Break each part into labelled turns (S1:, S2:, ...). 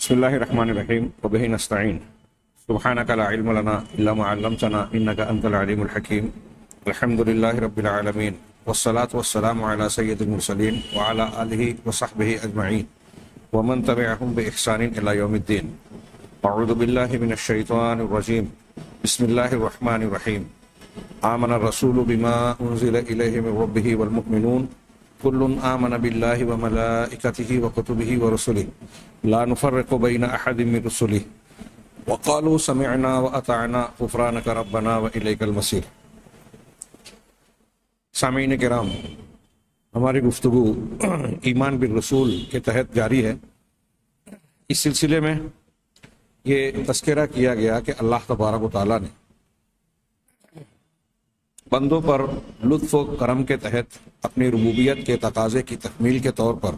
S1: بسم الله الرحمن الرحيم وبه نستعين سبحانك لا علم لنا إلا ما علمتنا إنك أنت العليم الحكيم الحمد لله رب العالمين والصلاة والسلام على سيد المرسلين وعلى آله وصحبه أجمعين ومن تبعهم بإحسان إلى يوم الدين. أعوذ بالله من الشيطان الرجيم. بسم الله الرحمن الرحيم. آمن الرسول بما أنزل إليه من ربه والمؤمنون كل آمن بالله وملائكته وكتبه ورسله لا نفرق بين أحد من رسله وقالوا سمعنا وأطعنا غفرانك ربنا وإليك المصير. سامعین کرام، ہماری گفتگو ایمان بالرسول کے تحت جاری ہے. اس سلسلے میں یہ تذکرہ کیا گیا کہ اللہ تبارک و تعالیٰ نے بندوں پر لطف و کرم کے تحت اپنی ربوبیت کے تقاضے کی تکمیل کے طور پر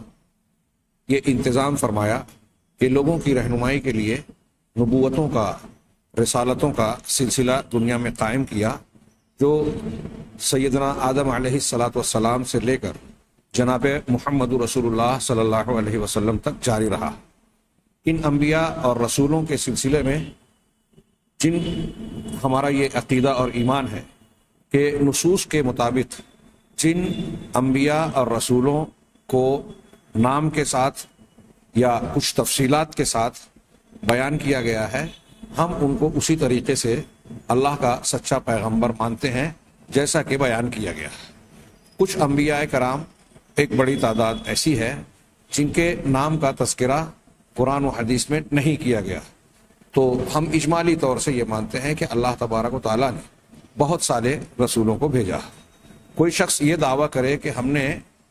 S1: یہ انتظام فرمایا کہ لوگوں کی رہنمائی کے لیے نبوتوں کا، رسالتوں کا سلسلہ دنیا میں قائم کیا، جو سیدنا آدم علیہ السلام سے لے کر جناب محمد رسول اللہ صلی اللہ علیہ وسلم تک جاری رہا. ان انبیاء اور رسولوں کے سلسلے میں جن ہمارا یہ عقیدہ اور ایمان ہے کہ نصوص کے مطابق جن انبیاء اور رسولوں کو نام کے ساتھ یا کچھ تفصیلات کے ساتھ بیان کیا گیا ہے، ہم ان کو اسی طریقے سے اللہ کا سچا پیغمبر مانتے ہیں جیسا کہ بیان کیا گیا. کچھ انبیاء کرام، ایک بڑی تعداد ایسی ہے جن کے نام کا تذکرہ قرآن و حدیث میں نہیں کیا گیا، تو ہم اجمالی طور سے یہ مانتے ہیں کہ اللہ تبارک و تعالیٰ نے بہت سارے رسولوں کو بھیجا. کوئی شخص یہ دعویٰ کرے کہ ہم نے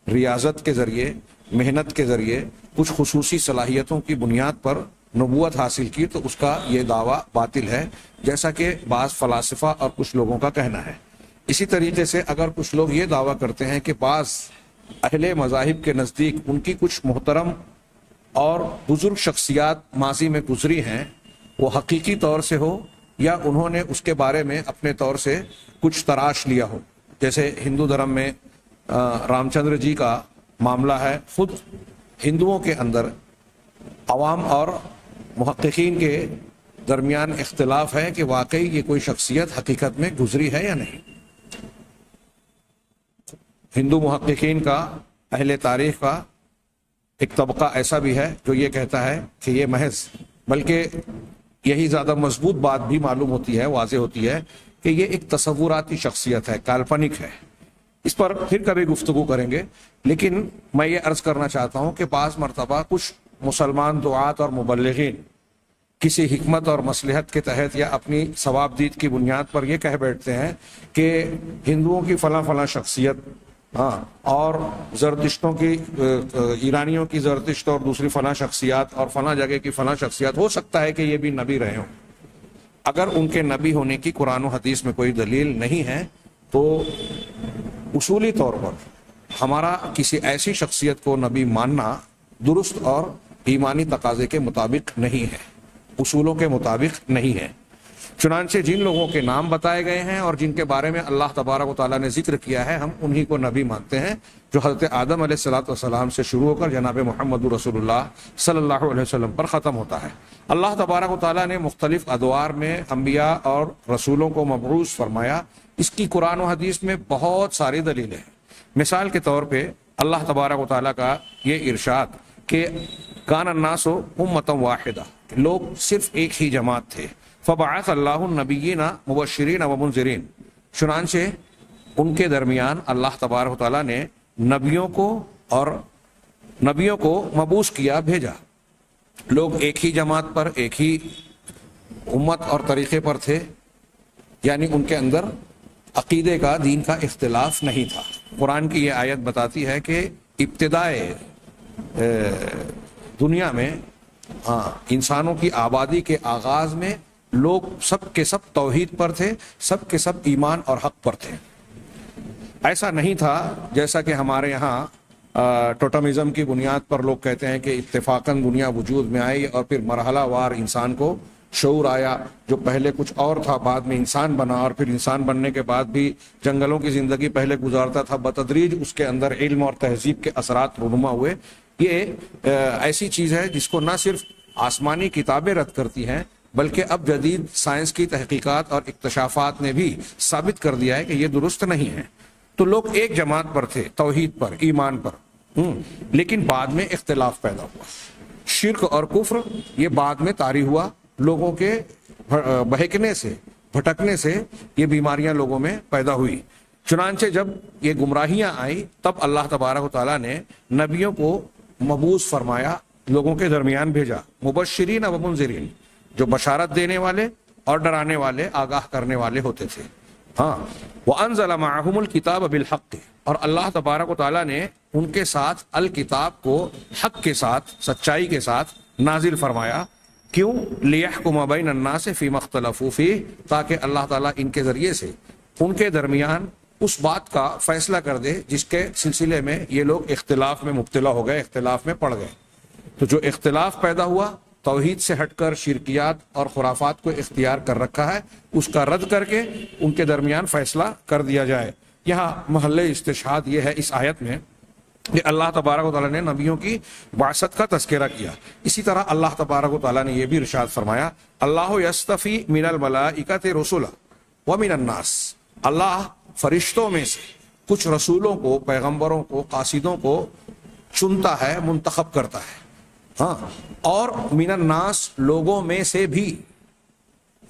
S1: ریاضت کے ذریعے، محنت کے ذریعے، کچھ خصوصی صلاحیتوں کی بنیاد پر نبوت حاصل کی، تو اس کا یہ دعویٰ باطل ہے، جیسا کہ بعض فلاسفہ اور کچھ لوگوں کا کہنا ہے. اسی طریقے سے اگر کچھ لوگ یہ دعویٰ کرتے ہیں کہ بعض اہل مذاہب کے نزدیک ان کی کچھ محترم اور بزرگ شخصیات ماضی میں گزری ہیں، وہ حقیقی طور سے ہو یا انہوں نے اس کے بارے میں اپنے طور سے کچھ تراش لیا ہو، جیسے ہندو دھرم میں رام چندر جی کا معاملہ ہے. خود ہندوؤں کے اندر عوام اور محققین کے درمیان اختلاف ہے کہ واقعی یہ کوئی شخصیت حقیقت میں گزری ہے یا نہیں. ہندو محققین کا، اہل تاریخ کا ایک طبقہ ایسا بھی ہے جو یہ کہتا ہے کہ یہ محض، بلکہ یہی زیادہ مضبوط بات بھی معلوم ہوتی ہے، واضح ہوتی ہے کہ یہ ایک تصوراتی شخصیت ہے، کالپنک ہے. اس پر پھر کبھی گفتگو کریں گے، لیکن میں یہ عرض کرنا چاہتا ہوں کہ بعض مرتبہ کچھ مسلمان دعات اور مبلغین کسی حکمت اور مصلحت کے تحت یا اپنی ثواب دید کی بنیاد پر یہ کہہ بیٹھتے ہیں کہ ہندوؤں کی فلاں فلاں شخصیت، اور زرتشتوں کی، ایرانیوں کی زرتشت اور دوسری فلاں شخصیات اور فلاں جگہ کی فلاں شخصیات، ہو سکتا ہے کہ یہ بھی نبی رہے ہوں. اگر ان کے نبی ہونے کی قرآن و حدیث میں کوئی دلیل نہیں ہے تو اصولی طور پر ہمارا کسی ایسی شخصیت کو نبی ماننا درست اور ایمانی تقاضے کے مطابق نہیں ہے، اصولوں کے مطابق نہیں ہے. چنانچہ جن لوگوں کے نام بتائے گئے ہیں اور جن کے بارے میں اللہ تبارک و تعالیٰ نے ذکر کیا ہے، ہم انہی کو نبی مانتے ہیں، جو حضرت آدم علیہ السلام سے شروع ہو کر جناب محمد رسول اللہ صلی اللہ علیہ وسلم پر ختم ہوتا ہے. اللہ تبارک و تعالیٰ نے مختلف ادوار میں انبیاء اور رسولوں کو مبعوث فرمایا. اس کی قرآن و حدیث میں بہت ساری دلیلیں ہیں. مثال کے طور پہ اللہ تبارک و تعالیٰ کا یہ ارشاد کہ کان الناس امۃ واحدہ، لوگ صرف ایک ہی جماعت تھے. فبعث اللہ النبیین مبشرین و منذرین، چنانچہ ان کے درمیان اللہ تبارک و تعالیٰ نے نبیوں کو مبعوث کیا، بھیجا. لوگ ایک ہی جماعت پر، ایک ہی امت اور طریقے پر تھے، یعنی ان کے اندر عقیدے کا، دین کا اختلاف نہیں تھا. قرآن کی یہ آیت بتاتی ہے کہ ابتدائے دنیا میں، انسانوں کی آبادی کے آغاز میں لوگ سب کے سب توحید پر تھے، سب کے سب ایمان اور حق پر تھے. ایسا نہیں تھا جیسا کہ ہمارے یہاں ٹوٹمزم کی بنیاد پر لوگ کہتے ہیں کہ اتفاقاً دنیا وجود میں آئی اور پھر مرحلہ وار انسان کو شعور آیا، جو پہلے کچھ اور تھا بعد میں انسان بنا، اور پھر انسان بننے کے بعد بھی جنگلوں کی زندگی پہلے گزارتا تھا، بتدریج اس کے اندر علم اور تہذیب کے اثرات رونما ہوئے. یہ ایسی چیز ہے جس کو نہ صرف آسمانی کتابیں رد کرتی ہیں، بلکہ اب جدید سائنس کی تحقیقات اور اکتشافات نے بھی ثابت کر دیا ہے کہ یہ درست نہیں ہے۔ تو لوگ ایک جماعت پر تھے، توحید پر، ایمان پر، لیکن بعد میں اختلاف پیدا ہوا۔ شرک اور کفر یہ بعد میں طاری ہوا، لوگوں کے بہکنے سے، بھٹکنے سے یہ بیماریاں لوگوں میں پیدا ہوئی۔ چنانچہ جب یہ گمراہیاں آئیں تب اللہ تبارک و تعالیٰ نے نبیوں کو مبعوث فرمایا، لوگوں کے درمیان بھیجا، مبشرین و منذرین، جو بشارت دینے والے اور ڈرانے والے، آگاہ کرنے والے ہوتے تھے۔ ہاں، وَأَنزَلَ مَعَهُمُ الْكِتَابَ بِالْحَقِّ، اور اللہ تبارک و تعالیٰ نے ان کے ساتھ الکتاب کو حق کے ساتھ، سچائی کے ساتھ نازل فرمایا۔ کیوں؟ لِيَحْكُمَ بَيْنَ النَّاسِ فِيمَا اخْتَلَفُوا فِيهِ، تاکہ اللہ تعالیٰ ان کے ذریعے سے ان کے درمیان اس بات کا فیصلہ کر دے جس کے سلسلے میں یہ لوگ اختلاف میں مبتلا ہو گئے، اختلاف میں پڑ گئے۔ تو جو اختلاف پیدا ہوا، توحید سے ہٹ کر شرکیات اور خرافات کو اختیار کر رکھا ہے، اس کا رد کر کے ان کے درمیان فیصلہ کر دیا جائے۔ یہاں محل استشہاد یہ ہے اس آیت میں کہ اللہ تبارک و تعالیٰ نے نبیوں کی بعثت کا تذکرہ کیا۔ اسی طرح اللہ تبارک و تعالیٰ نے یہ بھی ارشاد فرمایا، اللہ یصطفی من الملائکۃ رسلا ومن الناس، اللہ فرشتوں میں سے کچھ رسولوں کو، پیغمبروں کو، قاصدوں کو چنتا ہے، منتخب کرتا ہے، ہاں، اور من الناس، لوگوں میں سے بھی۔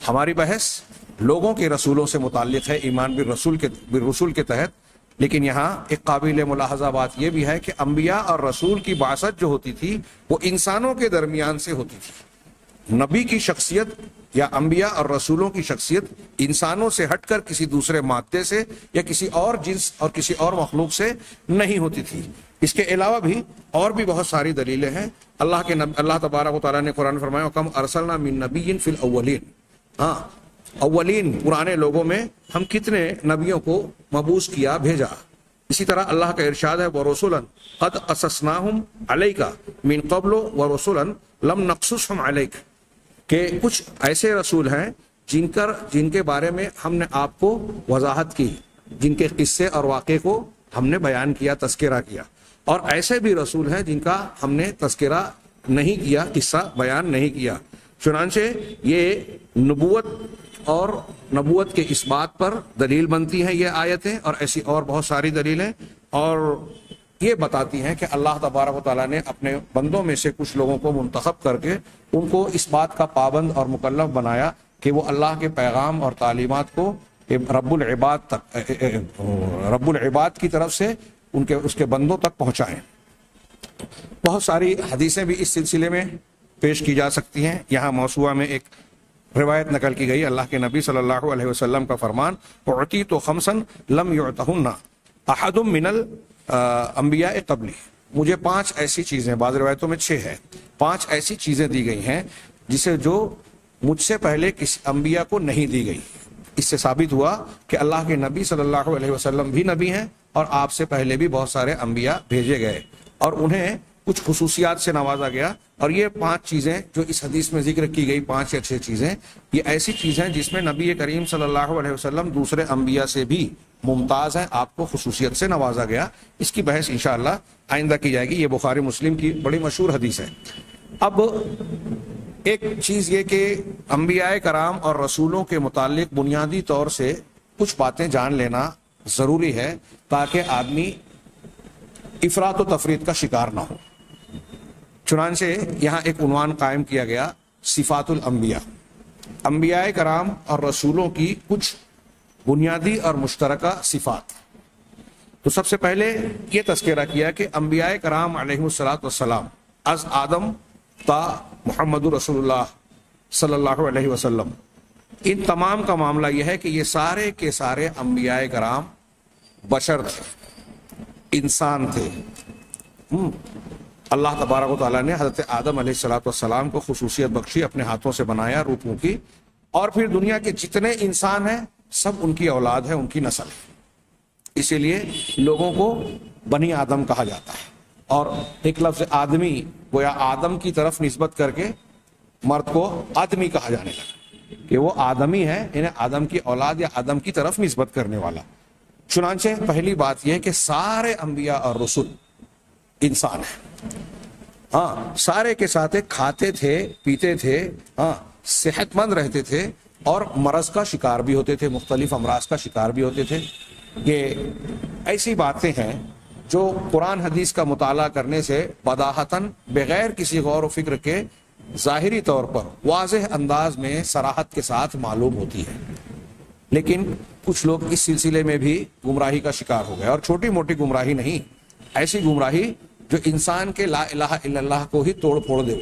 S1: ہماری بحث لوگوں کے رسولوں سے متعلق ہے، ایمان بالرسول کے تحت، لیکن یہاں ایک قابل ملاحظہ بات یہ بھی ہے کہ انبیاء اور رسول کی بعثت جو ہوتی تھی وہ انسانوں کے درمیان سے ہوتی تھی۔ نبی کی شخصیت یا انبیاء اور رسولوں کی شخصیت انسانوں سے ہٹ کر کسی دوسرے مادے سے یا کسی اور جنس اور کسی اور مخلوق سے نہیں ہوتی تھی۔ اس کے علاوہ بھی اور بھی بہت ساری دلیلیں ہیں۔ اللہ تبارک و تعالیٰ نے قرآن فرمایا، کم ارسلنا من نبی فی الاولین، ہاں، اولین پرانے لوگوں میں ہم کتنے نبیوں کو مبعوث کیا، بھیجا۔ اسی طرح اللہ کا ارشاد ہے، وَرُسُلًا قَدْ قَصَصْنَاهُمْ عَلَيْكَ مِن قَبْلُ وَرُسُلًا لَمْ نَقْصُصْهُمْ عَلَيْكَ، کہ کچھ ایسے رسول ہیں جن کے بارے میں ہم نے آپ کو وضاحت کی، جن کے قصے اور واقعے کو ہم نے بیان کیا، تذکرہ کیا، اور ایسے بھی رسول ہیں جن کا ہم نے تذکرہ نہیں کیا، قصہ بیان نہیں کیا۔ چنانچہ یہ نبوت اور نبوت کے اس بات پر دلیل بنتی ہیں یہ آیتیں، اور ایسی اور بہت ساری دلیلیں، اور یہ بتاتی ہیں کہ اللہ تبارک و تعالیٰ نے اپنے بندوں میں سے کچھ لوگوں کو منتخب کر کے ان کو اس بات کا پابند اور مکلف بنایا کہ وہ اللہ کے پیغام اور تعلیمات کو رب العباد کی طرف سے اس کے بندوں تک پہنچائیں۔ بہت ساری حدیثیں بھی اس سلسلے میں پیش کی جا سکتی ہیں۔ یہاں موسوعہ میں ایک روایت نقل کی گئی، اللہ کے نبی صلی اللہ علیہ وسلم کا فرمان، اعطیت خمسا لم یعطہن احد من الانبیاء قبلی، مجھے 5 ایسی چیزیں، بعض روایتوں میں 6 ہے، 5 ایسی چیزیں دی گئی ہیں جسے جو مجھ سے پہلے کسی انبیاء کو نہیں دی گئی۔ اس سے ثابت ہوا کہ اللہ کے نبی صلی اللہ علیہ وسلم بھی نبی ہیں، اور آپ سے پہلے بھی بہت سارے انبیاء بھیجے گئے اور انہیں کچھ خصوصیات سے نوازا گیا۔ اور یہ 5 چیزیں جو اس حدیث میں ذکر کی گئی، 5 یا 6 چیزیں، یہ ایسی چیزیں جس میں نبی کریم صلی اللہ علیہ وسلم دوسرے انبیاء سے بھی ممتاز ہیں، آپ کو خصوصیت سے نوازا گیا۔ اس کی بحث انشاءاللہ آئندہ کی جائے گی، یہ بخاری مسلم کی بڑی مشہور حدیث ہے۔ اب ایک چیز یہ کہ انبیاء کرام اور رسولوں کے متعلق بنیادی طور سے کچھ باتیں جان لینا ضروری ہے تاکہ آدمی افراط و تفریط کا شکار نہ ہو۔ چنانچہ یہاں ایک عنوان قائم کیا گیا، صفات الانبیاء، انبیاء کرام اور رسولوں کی کچھ بنیادی اور مشترکہ صفات۔ تو سب سے پہلے یہ تذکرہ کیا کہ انبیاء کرام علیہ السلام از آدم تا محمد رسول اللہ صلی اللہ علیہ وسلم، ان تمام کا معاملہ یہ ہے کہ یہ سارے کے سارے انبیاء کرام بشر تھے، انسان تھے۔ اللہ تبارک و تعالیٰ نے حضرت آدم علیہ السلام کو خصوصیت بخشی، اپنے ہاتھوں سے بنایا، روحوں کی، اور پھر دنیا کے جتنے انسان ہیں سب ان کی اولاد ہے، ان کی نسل ہے۔ اسی لیے لوگوں کو بنی آدم کہا جاتا ہے، اور ایک لفظ آدمی گویا آدم کی طرف نسبت کر کے مرد کو آدمی کہا جانے لگا کہ وہ آدمی ہے، انہیں آدم کی اولاد یا آدم کی طرف نسبت کرنے والا۔ چنانچہ پہلی بات یہ ہے کہ سارے انبیاء اور رسول انسان ہیں، ہاں سارے کے ساتھ کھاتے تھے، پیتے تھے، ہاں صحت مند رہتے تھے اور مرض کا شکار بھی ہوتے تھے، مختلف امراض کا شکار بھی ہوتے تھے۔ یہ ایسی باتیں ہیں جو قرآن حدیث کا مطالعہ کرنے سے بداہتاً بغیر کسی غور و فکر کے ظاہری طور پر واضح انداز میں صراحت کے ساتھ معلوم ہوتی ہے۔ لیکن کچھ لوگ اس سلسلے میں بھی گمراہی کا شکار ہو گئے، اور چھوٹی موٹی گمراہی نہیں، ایسی گمراہی جو انسان کے لا الہ الا اللہ کو ہی توڑ پھوڑ دے،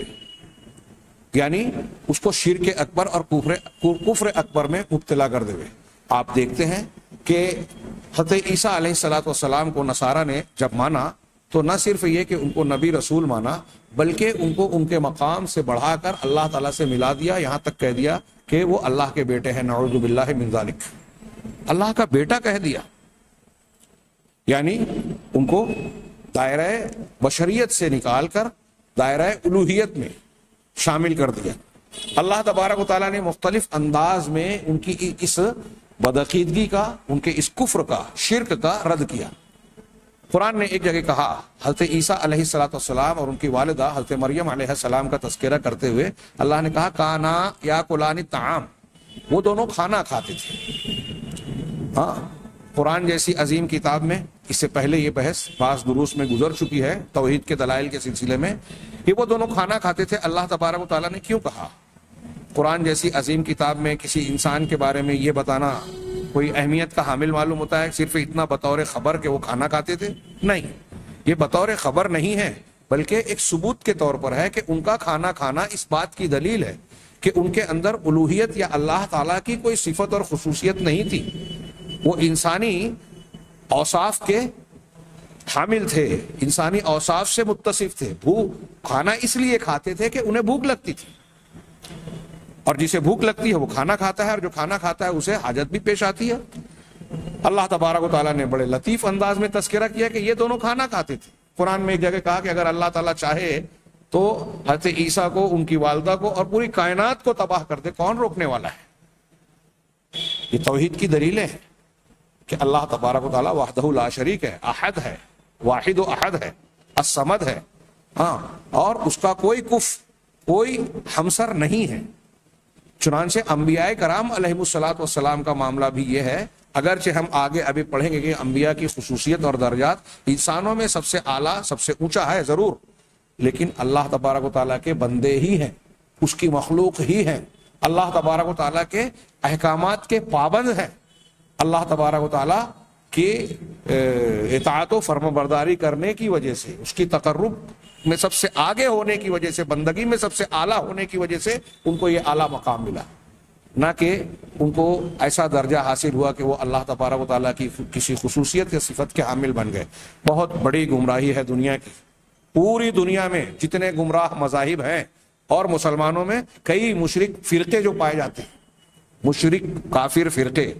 S1: یعنی اس کو شرک اکبر اور کفر اکبر میں مبتلا کر دے۔ آپ دیکھتے ہیں کہ حضرت عیسیٰ علیہ السلام کو نصارہ نے جب مانا تو نہ صرف یہ کہ ان کو نبی رسول مانا، بلکہ ان کو ان کے مقام سے بڑھا کر اللہ تعالیٰ سے ملا دیا، یہاں تک کہہ دیا کہ وہ اللہ کے بیٹے ہیں، نعوذ باللہ من ذالک، اللہ کا بیٹا کہہ دیا، یعنی ان کو دائرہ بشریت سے نکال کر دائرہ الوہیت میں شامل کر دیا۔ اللہ تبارک و تعالیٰ نے مختلف انداز میں ان کی اس بدعقیدگی کا، ان کے اس کفر کا، شرک کا رد کیا۔ قرآن نے ایک جگہ کہا، حضرت عیسیٰ علیہ السلام اور ان کی والدہ حضرت مریم علیہ السلام کا تذکرہ کرتے ہوئے اللہ نے کہا کانا یاکلان الطعام، وہ دونوں کھانا کھاتے تھے۔ ہاں قرآن جیسی عظیم کتاب میں اس سے پہلے یہ بحث بعض دروس میں گزر چکی ہے توحید کے دلائل کے سلسلے میں کہ وہ دونوں کھانا کھاتے تھے۔ اللہ تبارک و تعالیٰ نے کیوں کہا؟ قرآن جیسی عظیم کتاب میں کسی انسان کے بارے میں یہ بتانا کوئی اہمیت کا حامل معلوم ہوتا ہے صرف اتنا بطور خبر کہ وہ کھانا کھاتے تھے؟ نہیں، یہ بطور خبر نہیں ہے، بلکہ ایک ثبوت کے طور پر ہے کہ ان کا کھانا کھانا اس بات کی دلیل ہے کہ ان کے اندر الوہیت یا اللہ تعالیٰ کی کوئی صفت اور خصوصیت نہیں تھی، وہ انسانی اوصاف کے حامل تھے، انسانی اوصاف سے متصف تھے۔ کھانا اس لیے کھاتے تھے کہ انہیں بھوک لگتی تھی، اور جسے بھوک لگتی ہے وہ کھانا کھاتا ہے، اور جو کھانا کھاتا ہے اسے حاجت بھی پیش آتی ہے۔ اللہ تبارک و تعالیٰ نے بڑے لطیف انداز میں تذکرہ کیا کہ یہ دونوں کھانا کھاتے تھے۔ قرآن میں ایک جگہ کہا کہ اگر اللہ تعالیٰ چاہے تو حضرت عیسیٰ کو، ان کی والدہ کو اور پوری کائنات کو تباہ کر دے، کون روکنے والا ہے؟ یہ توحید کی دلیلیں ہیں کہ اللہ تبارک و تعالیٰ وحدہ لا شریک ہے، احد ہے، واحد و احد ہے، الصمد ہے، ہاں، اور اس کا کوئی کف، کوئی ہمسر نہیں ہے۔ چنانچہ انبیاء کرام علیہ السلام کا معاملہ بھی یہ ہے، اگرچہ ہم آگے ابھی پڑھیں گے کہ انبیاء کی خصوصیت اور درجات انسانوں میں سب سے اعلیٰ، سب سے اونچا ہے ضرور، لیکن اللہ تبارک و تعالیٰ کے بندے ہی ہیں، اس کی مخلوق ہی ہیں، اللہ تبارک و تعالیٰ کے احکامات کے پابند ہیں، اللہ تبارک و تعالیٰ کی اطاعت و فرمانبرداری کرنے کی وجہ سے، اس کی تقرب میں سب سے آگے ہونے کی وجہ سے، بندگی میں سب سے اعلیٰ ہونے کی وجہ سے ان کو یہ اعلیٰ مقام ملا، نہ کہ ان کو ایسا درجہ حاصل ہوا کہ وہ اللہ تبارک و تعالیٰ کی کسی خصوصیت یا صفت کے حامل بن گئے۔ بہت بڑی گمراہی ہے دنیا کی، پوری دنیا میں جتنے گمراہ مذاہب ہیں اور مسلمانوں میں کئی مشرک فرقے جو پائے جاتے ہیں، مشرک کافر فرقے،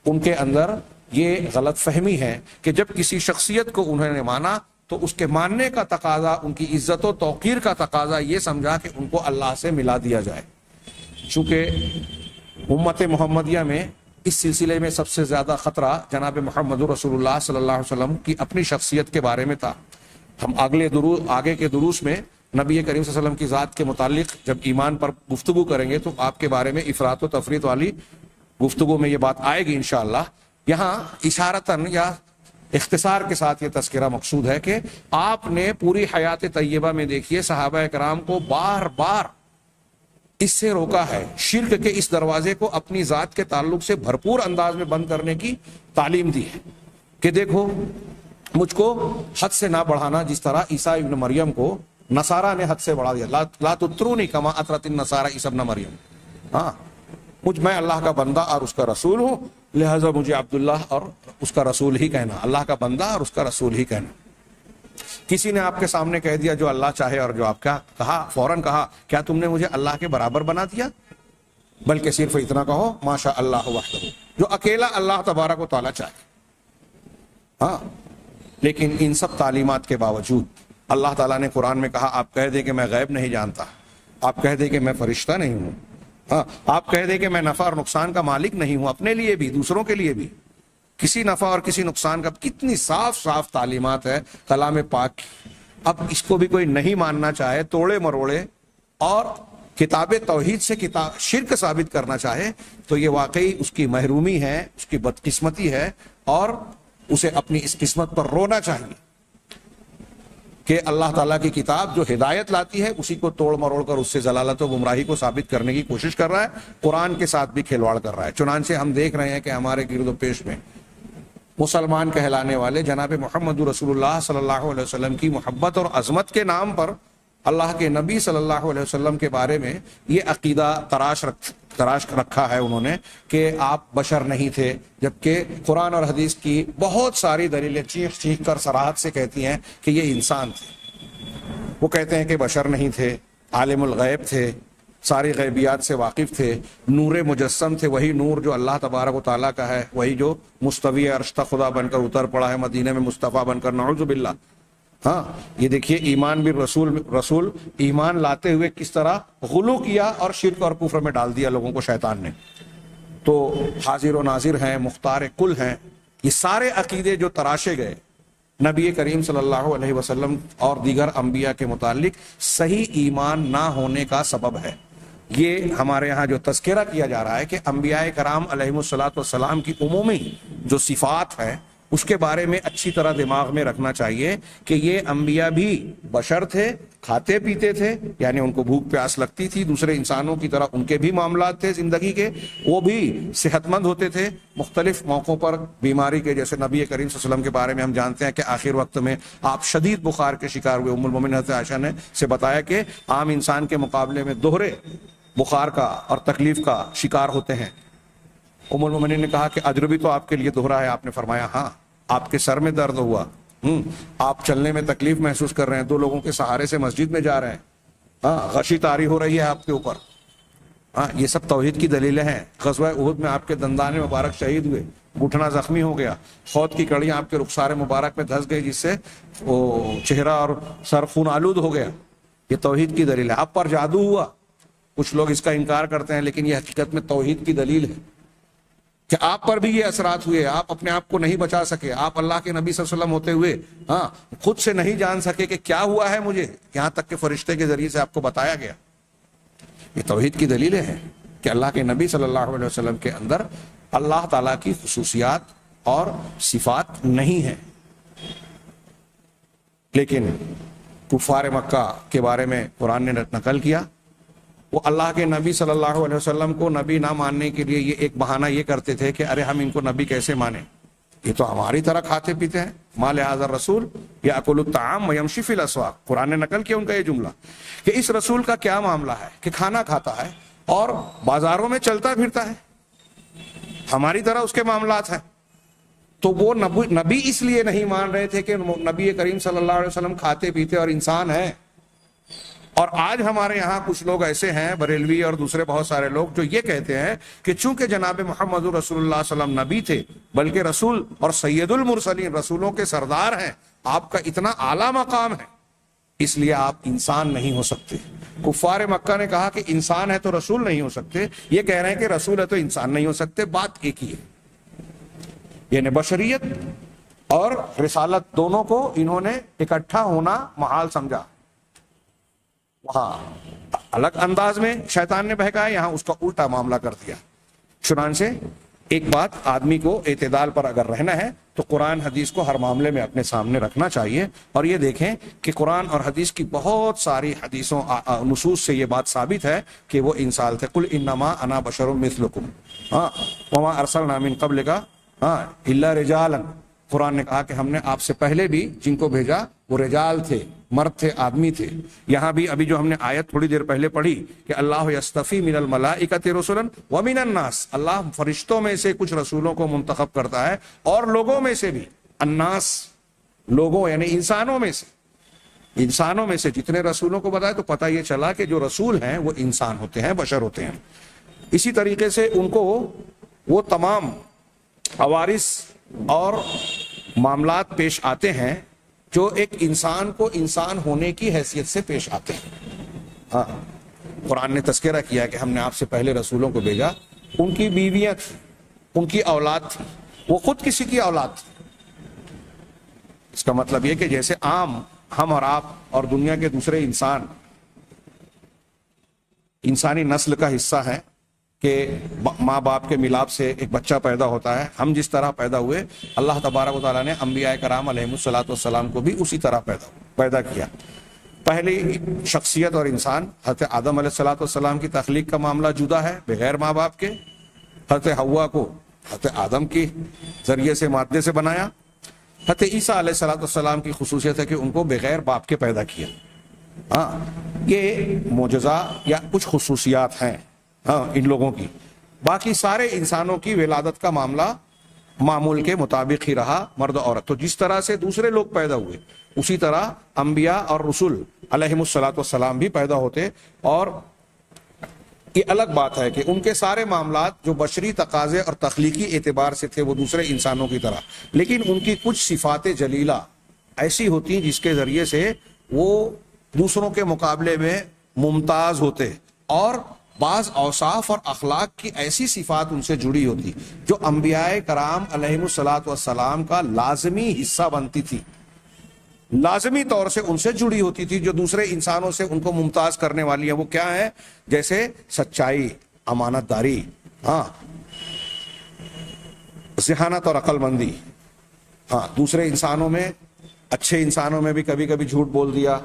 S1: ان کے اندر یہ غلط فہمی ہے کہ جب کسی شخصیت کو انہوں نے مانا تو اس کے ماننے کا تقاضا، ان کی عزت و توقیر کا تقاضا یہ سمجھا کہ ان کو اللہ سے ملا دیا جائے۔ چونکہ امت محمدیہ میں اس سلسلے میں سب سے زیادہ خطرہ جناب محمد رسول اللہ صلی اللہ علیہ وسلم کی اپنی شخصیت کے بارے میں تھا۔ ہم آگے کے دروس میں نبی کریم صلی اللہ علیہ وسلم کی ذات کے متعلق جب ایمان پر گفتگو کریں گے تو آپ کے بارے میں افراط و تفریط والی گفتگو میں یہ بات آئے گی انشاءاللہ۔ یہاں اشارتاً یا اختصار کے ساتھ یہ تذکرہ مقصود ہے کہ آپ نے پوری حیات طیبہ میں دیکھیے صحابہ کرام کو بار بار اس سے روکا ہے، شرک کے اس دروازے کو اپنی ذات کے تعلق سے بھرپور انداز میں بند کرنے کی تعلیم دی ہے کہ دیکھو مجھ کو حد سے نہ بڑھانا، جس طرح عیسیٰ ابن مریم کو نصارہ نے حد سے بڑھا دیا، لا تطرونی کما اطرت النصارى عیسیٰ ابن مریم۔ ہاں، میں اللہ کا بندہ اور اس کا رسول ہوں، لہذا مجھے عبداللہ اور اس کا رسول ہی کہنا، اللہ کا بندہ اور اس کا رسول ہی کہنا۔ کسی نے آپ کے سامنے کہہ دیا جو اللہ چاہے اور جو آپ کا کہا، فوراً کہا کیا تم نے مجھے اللہ کے برابر بنا دیا؟ بلکہ صرف اتنا کہو ماشاء اللہ وحدہ، جو اکیلا اللہ تبارک و تعالیٰ چاہے۔ ہاں، لیکن ان سب تعلیمات کے باوجود اللہ تعالیٰ نے قرآن میں کہا آپ کہہ دیں کہ میں غیب نہیں جانتا، آپ کہہ دیں کہ میں فرشتہ نہیں ہوں، ہاں، آپ کہہ دیں کہ میں نفع اور نقصان کا مالک نہیں ہوں، اپنے لیے بھی دوسروں کے لیے بھی، کسی نفع اور کسی نقصان کا۔ کتنی صاف صاف تعلیمات ہے کلام پاک کی۔ اب اس کو بھی کوئی نہیں ماننا چاہے، توڑے مروڑے اور کتاب توحید سے کتاب شرک ثابت کرنا چاہے، تو یہ واقعی اس کی محرومی ہے، اس کی بدقسمتی ہے، اور اسے اپنی اس قسمت پر رونا چاہیے کہ اللہ تعالیٰ کی کتاب جو ہدایت لاتی ہے اسی کو توڑ مروڑ کر اس سے ضلالت و گمراہی کو ثابت کرنے کی کوشش کر رہا ہے، قرآن کے ساتھ بھی کھلواڑ کر رہا ہے۔ چنانچہ ہم دیکھ رہے ہیں کہ ہمارے گرد و پیش میں مسلمان کہلانے والے جناب محمد رسول اللہ صلی اللہ علیہ وسلم کی محبت اور عظمت کے نام پر اللہ کے نبی صلی اللہ علیہ وسلم کے بارے میں یہ عقیدہ تراش رکھا ہے انہوں نے کہ آپ بشر نہیں تھے، جبکہ قرآن اور حدیث کی بہت ساری دلیلیں چیخ چیخ کر صراحت سے کہتی ہیں کہ یہ انسان تھے۔ وہ کہتے ہیں کہ بشر نہیں تھے، عالم الغیب تھے، ساری غیبیات سے واقف تھے، نور مجسم تھے، وہی نور جو اللہ تبارک و تعالیٰ کا ہے، وہی جو مستوی عرش تک خدا بن کر اتر پڑا ہے، مدینے میں مصطفیٰ بن کر، نعوذ باللہ۔ ہاں یہ دیکھیے ایمان بھی رسول ایمان لاتے ہوئے کس طرح غلو کیا اور شرک اور کفر میں ڈال دیا لوگوں کو شیطان نے۔ تو حاضر و ناظر ہیں، مختار کل ہیں، یہ سارے عقیدے جو تراشے گئے نبی کریم صلی اللہ علیہ وسلم اور دیگر انبیاء کے متعلق صحیح ایمان نہ ہونے کا سبب ہے۔ یہ ہمارے ہاں جو تذکرہ کیا جا رہا ہے کہ انبیاء کرام علیہم الصلوۃ والسلام کی عمومی جو صفات ہیں اس کے بارے میں اچھی طرح دماغ میں رکھنا چاہیے کہ یہ انبیاء بھی بشر تھے، کھاتے پیتے تھے، یعنی ان کو بھوک پیاس لگتی تھی، دوسرے انسانوں کی طرح ان کے بھی معاملات تھے زندگی کے، وہ بھی صحت مند ہوتے تھے، مختلف موقعوں پر بیماری کے، جیسے نبی کریم صلی اللہ علیہ وسلم کے بارے میں ہم جانتے ہیں کہ آخر وقت میں آپ شدید بخار کے شکار ہوئے۔ ام المومنین حضرت عائشہ نے سے بتایا کہ عام انسان کے مقابلے میں دوہرے بخار کا اور تکلیف کا شکار ہوتے ہیں۔ ام المومنین نے کہا کہ اجر بھی تو آپ کے لیے دوہرا ہے۔ آپ نے فرمایا ہاں، آپ کے سر میں درد ہوا، آپ چلنے میں تکلیف محسوس کر رہے ہیں، دو لوگوں کے سہارے سے مسجد میں جا رہے ہیں، ہاں غشی طاری ہو رہی ہے آپ کے اوپر، ہاں یہ سب توحید کی دلیلیں ہیں۔ غزوہ احد میں آپ کے دندان مبارک شہید ہوئے، گھٹنا زخمی ہو گیا، خود کی کڑیاں آپ کے رخسار مبارک میں دھس گئی جس سے وہ چہرہ اور سر خون آلود ہو گیا، یہ توحید کی دلیل ہے۔ آپ پر جادو ہوا، کچھ لوگ اس کا انکار کرتے ہیں لیکن یہ حقیقت میں توحید کی دلیل ہے کہ آپ پر بھی یہ اثرات ہوئے، آپ اپنے آپ کو نہیں بچا سکے، آپ اللہ کے نبی صلی اللہ علیہ وسلم ہوتے ہوئے ہاں خود سے نہیں جان سکے کہ کیا ہوا ہے مجھے، یہاں تک کہ فرشتے کے ذریعے سے آپ کو بتایا گیا۔ یہ توحید کی دلیلیں ہیں کہ اللہ کے نبی صلی اللہ علیہ وسلم کے اندر اللہ تعالیٰ کی خصوصیات اور صفات نہیں ہیں۔ لیکن کفار مکہ کے بارے میں قرآن نے نقل کیا، وہ اللہ کے نبی صلی اللہ علیہ وسلم کو نبی نہ ماننے کے لیے یہ ایک بہانہ یہ کرتے تھے کہ ارے ہم ان کو نبی کیسے مانیں، یہ تو ہماری طرح کھاتے پیتے ہیں، ما لہذا الرسول یاکل الطعام ویمشی فی الاسواق۔ قرآن نے نقل کیا ان کا یہ جملہ کہ اس رسول کا کیا معاملہ ہے کہ کھانا کھاتا ہے اور بازاروں میں چلتا پھرتا ہے، ہماری طرح اس کے معاملات ہیں۔ تو وہ نبی اس لیے نہیں مان رہے تھے کہ نبی کریم صلی اللہ علیہ وسلم کھاتے پیتے اور انسان ہیں۔ اور آج ہمارے یہاں کچھ لوگ ایسے ہیں، بریلوی اور دوسرے بہت سارے لوگ، جو یہ کہتے ہیں کہ چونکہ جناب محمد رسول اللہ صلی اللہ علیہ وسلم نبی تھے بلکہ رسول اور سید المرسلین، رسولوں کے سردار ہیں، آپ کا اتنا اعلیٰ مقام ہے، اس لیے آپ انسان نہیں ہو سکتے۔ کفار مکہ نے کہا کہ انسان ہے تو رسول نہیں ہو سکتے، یہ کہہ رہے ہیں کہ رسول ہے تو انسان نہیں ہو سکتے، بات ایک ہی ہے۔ یعنی بشریت اور رسالت دونوں کو انہوں نے اکٹھا ہونا محال سمجھا۔ وہاں الگ انداز میں شیطان نے بہکایا، یہاں اس کا الٹا معاملہ کر دیا۔ چنانچہ ایک بات، آدمی کو اعتدال پر اگر رہنا ہے تو قرآن حدیث کو ہر معاملے میں اپنے سامنے رکھنا چاہیے، اور یہ دیکھیں کہ قرآن اور حدیث کی بہت ساری حدیثوں نصوص سے یہ بات ثابت ہے کہ وہ انسان تھے۔ قل انما انا بشر مثلکم وما ارسلنا من قبلک الا رجالا۔ قرآن نے کہا کہ ہم نے آپ سے پہلے بھی جن کو بھیجا وہ رجال تھے، مرد تھے، آدمی تھے۔ یہاں بھی ابھی جو ہم نے آیت تھوڑی دیر پہلے پڑھی کہ اللہ یستفی من الملائکۃ رسلا ومن الناس، اللہ فرشتوں میں سے کچھ رسولوں کو منتخب کرتا ہے اور لوگوں میں سے بھی، الناس لوگوں یعنی انسانوں میں سے، انسانوں میں سے جتنے رسولوں کو بتایا تو پتہ یہ چلا کہ جو رسول ہیں وہ انسان ہوتے ہیں، بشر ہوتے ہیں۔ اسی طریقے سے ان کو وہ تمام عوارض اور معاملات پیش آتے ہیں جو ایک انسان کو انسان ہونے کی حیثیت سے پیش آتے ہیں۔ ہاں قرآن نے تذکرہ کیا کہ ہم نے آپ سے پہلے رسولوں کو بھیجا، ان کی بیویاں تھیں، ان کی اولاد تھی، وہ خود کسی کی اولاد تھی۔ اس کا مطلب یہ کہ جیسے عام ہم اور آپ اور دنیا کے دوسرے انسان انسانی نسل کا حصہ ہیں کہ ماں باپ کے ملاپ سے ایک بچہ پیدا ہوتا ہے. ہم جس طرح پیدا ہوئے اللہ تبارک و تعالیٰ نے انبیاء کرام علیہ الصلوۃ والسلام کو بھی اسی طرح پیدا کیا. پہلی شخصیت اور انسان حضرت آدم علیہ الصلوۃ والسلام کی تخلیق کا معاملہ جدا ہے بغیر ماں باپ کے. حضرت حوا کو حضرت آدم کے ذریعے سے مادے سے بنایا. حضرت عیسیٰ علیہ الصلوۃ والسلام کی خصوصیت ہے کہ ان کو بغیر باپ کے پیدا کیا. ہاں یہ معجزہ یا کچھ خصوصیات ہیں ان لوگوں کی. باقی سارے انسانوں کی ولادت کا معاملہ معمول کے مطابق ہی رہا, مرد عورت. تو جس طرح سے دوسرے لوگ پیدا ہوئے اسی طرح انبیاء اور رسول علیہم الصلوۃ والسلام بھی پیدا ہوتے. اور یہ الگ بات ہے کہ ان کے سارے معاملات جو بشری تقاضے اور تخلیقی اعتبار سے تھے وہ دوسرے انسانوں کی طرح, لیکن ان کی کچھ صفات جلیلہ ایسی ہوتی جس کے ذریعے سے وہ دوسروں کے مقابلے میں ممتاز ہوتے, اور بعض اوصاف اور اخلاق کی ایسی صفات ان سے جڑی ہوتی جو انبیاء کرام علیہم الصلوۃ والسلام کا لازمی حصہ بنتی تھی, لازمی طور سے ان سے جڑی ہوتی تھی, جو دوسرے انسانوں سے ان کو ممتاز کرنے والی ہے. وہ کیا ہے؟ جیسے سچائی, امانت داری, ذہانت اور عقل مندی. دوسرے انسانوں میں, اچھے انسانوں میں بھی کبھی کبھی جھوٹ بول دیا,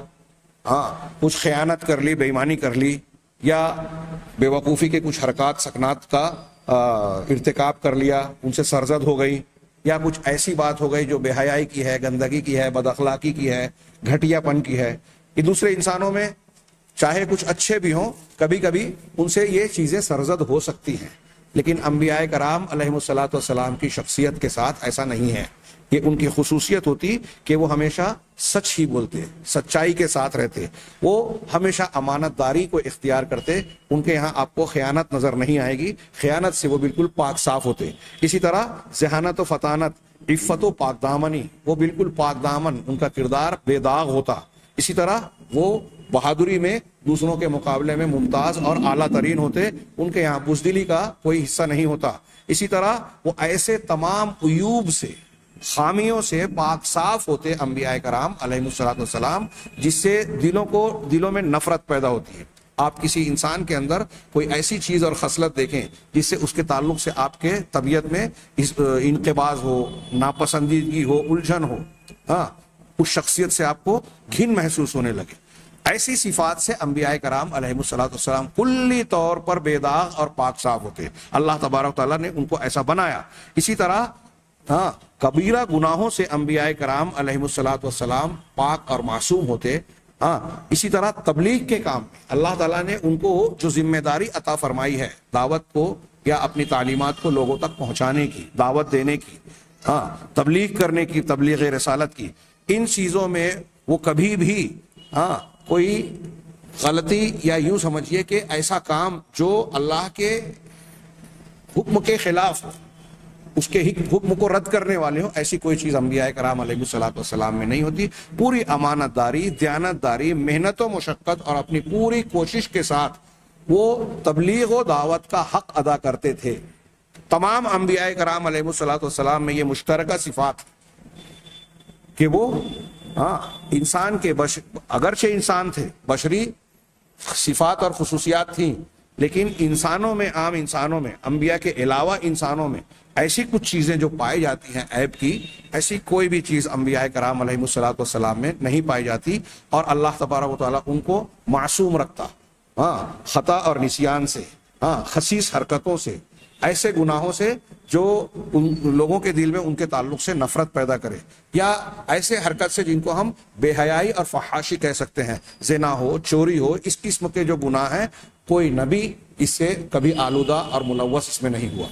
S1: کچھ خیانت کر لی, بے ایمانی کر لی, یا بے وقوفی کے کچھ حرکات سکنات کا ارتکاب کر لیا, ان سے سرزد ہو گئی, یا کچھ ایسی بات ہو گئی جو بے حیائی کی ہے, گندگی کی ہے, بد اخلاقی کی ہے, گھٹیا پن کی ہے. یہ دوسرے انسانوں میں چاہے کچھ اچھے بھی ہوں کبھی کبھی ان سے یہ چیزیں سرزد ہو سکتی ہیں, لیکن انبیاء کرام علیہم الصلوۃ والسلام کی شخصیت کے ساتھ ایسا نہیں ہے. یہ ان کی خصوصیت ہوتی کہ وہ ہمیشہ سچ ہی بولتے, سچائی کے ساتھ رہتے, وہ ہمیشہ امانت داری کو اختیار کرتے. ان کے یہاں آپ کو خیانت نظر نہیں آئے گی, خیانت سے وہ بالکل پاک صاف ہوتے. اسی طرح ذہانت و فطانت, عفت و پاک دامنی, وہ بالکل پاک دامن, ان کا کردار بے داغ ہوتا. اسی طرح وہ بہادری میں دوسروں کے مقابلے میں ممتاز اور اعلیٰ ترین ہوتے, ان کے یہاں بزدلی کا کوئی حصہ نہیں ہوتا. اسی طرح وہ ایسے تمام عیوب سے, خامیوں سے پاک صاف ہوتے انبیاء کرام علیہم الصلوۃ والسلام, جس سے دلوں میں نفرت پیدا ہوتی ہے. آپ کسی انسان کے اندر کوئی ایسی چیز اور خصلت دیکھیں جس سے اس کے تعلق سے آپ کے طبیعت میں انقباض ہو, ناپسندیدگی ہو, الجھن ہو, اس شخصیت سے آپ کو گھن محسوس ہونے لگے. ایسی صفات سے انبیاء کرام علیہم الصلوۃ والسلام کلی طور پر بے داغ اور پاک صاف ہوتے. اللہ تبارک و تعالیٰ نے ان کو ایسا بنایا. اسی طرح کبیرہ گناہوں سے انبیاء کرام علیہم الصلوۃ والسلام پاک اور معصوم ہوتے. اسی طرح تبلیغ کے کام میں اللہ تعالیٰ نے ان کو جو ذمہ داری عطا فرمائی ہے, دعوت کو یا اپنی تعلیمات کو لوگوں تک پہنچانے کی, دعوت دینے کی, تبلیغ کرنے کی, تبلیغ رسالت کی, ان چیزوں میں وہ کبھی بھی کوئی غلطی یا یوں سمجھیے کہ ایسا کام جو اللہ کے حکم کے خلاف, اس کے حکم کو رد کرنے والے ہوں, ایسی کوئی چیز انبیاء کرام علیہ الصلوۃ والسلام میں نہیں ہوتی. پوری امانت داری, دیانت داری, محنت و مشقت اور اپنی پوری کوشش کے ساتھ وہ تبلیغ و دعوت کا حق ادا کرتے تھے. تمام انبیاء کرام علیہ الصلوۃ والسلام میں یہ مشترکہ صفات کہ وہ انسان کے اگرچہ انسان تھے, بشری صفات اور خصوصیات تھیں, لیکن انسانوں میں, عام انسانوں میں, انبیاء کے علاوہ انسانوں میں ایسی کچھ چیزیں جو پائی جاتی ہیں عیب کی, ایسی کوئی بھی چیز انبیاء کرام علیہ الصلوۃ والسلام میں نہیں پائی جاتی. اور اللہ تبارک و تعالیٰ ان کو معصوم رکھتا, خطا اور نسیان سے, خسیس حرکتوں سے, ایسے گناہوں سے جو ان لوگوں کے دل میں ان کے تعلق سے نفرت پیدا کرے, یا ایسے حرکت سے جن کو ہم بے حیائی اور فحاشی کہہ سکتے ہیں, زنا ہو, چوری ہو, اس قسم کے جو گناہ ہیں, کوئی نبی اس سے کبھی آلودہ اور ملوث اس میں نہیں ہوا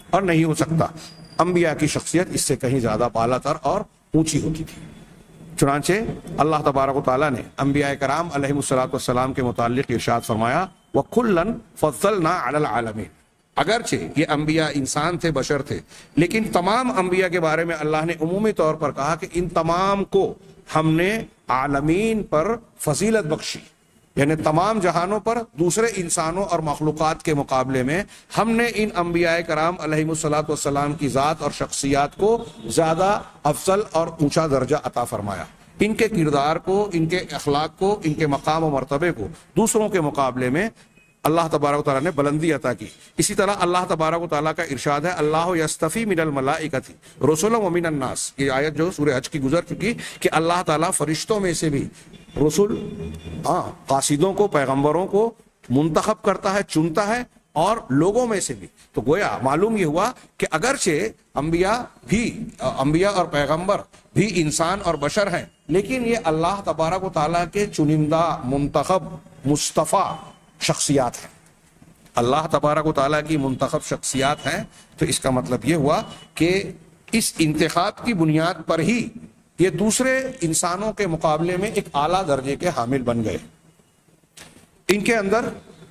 S1: اور نہیں ہو سکتا. انبیاء کی شخصیت اس سے کہیں زیادہ بالا تر اور اونچی ہوتی تھی. چنانچہ اللہ تبارک و تعالیٰ نے انبیاء کرام علیہم الصلوۃ والسلام کے متعلق ارشاد فرمایا, وَكُلًّا فَضَّلْنَا عَلَى الْعَالَمِينَ. اگرچہ یہ انبیاء انسان تھے, بشر تھے, لیکن تمام انبیاء کے بارے میں اللہ نے عمومی طور پر کہا کہ ان تمام کو ہم نے عالمین پر فضیلت بخشی, یعنی تمام جہانوں پر دوسرے انسانوں اور مخلوقات کے مقابلے میں ہم نے ان انبیاء کرام علیہم الصلوۃ والسلام کی ذات اور شخصیات کو زیادہ افضل اور اونچا درجہ عطا فرمایا. ان کے کردار کو، ان کے اخلاق کو، ان کے مقام و مرتبے کو دوسروں کے مقابلے میں اللہ تبارک و تعالیٰ نے بلندی عطا کی۔ اسی طرح اللہ تبارک و تعالیٰ کا ارشاد ہے اللہ یستفی من الملائکۃ رسلا ومن الناس، یہ آیت جو سورہ حج کی گزر چکی کہ اللہ تعالیٰ فرشتوں میں سے بھی رسول، قاصدوں کو، پیغمبروں کو منتخب کرتا ہے، چنتا ہے، اور لوگوں میں سے بھی۔ تو گویا معلوم یہ ہوا کہ اگرچہ انبیاء اور پیغمبر بھی انسان اور بشر ہیں، لیکن یہ اللہ تبارک و تعالیٰ کے چنندہ، منتخب، مصطفیٰ شخصیات ہیں، اللہ تبارک و تعالیٰ کی منتخب شخصیات ہیں۔ تو اس کا مطلب یہ ہوا کہ اس انتخاب کی بنیاد پر ہی یہ دوسرے انسانوں کے مقابلے میں ایک اعلیٰ درجے کے حامل بن گئے۔ ان کے اندر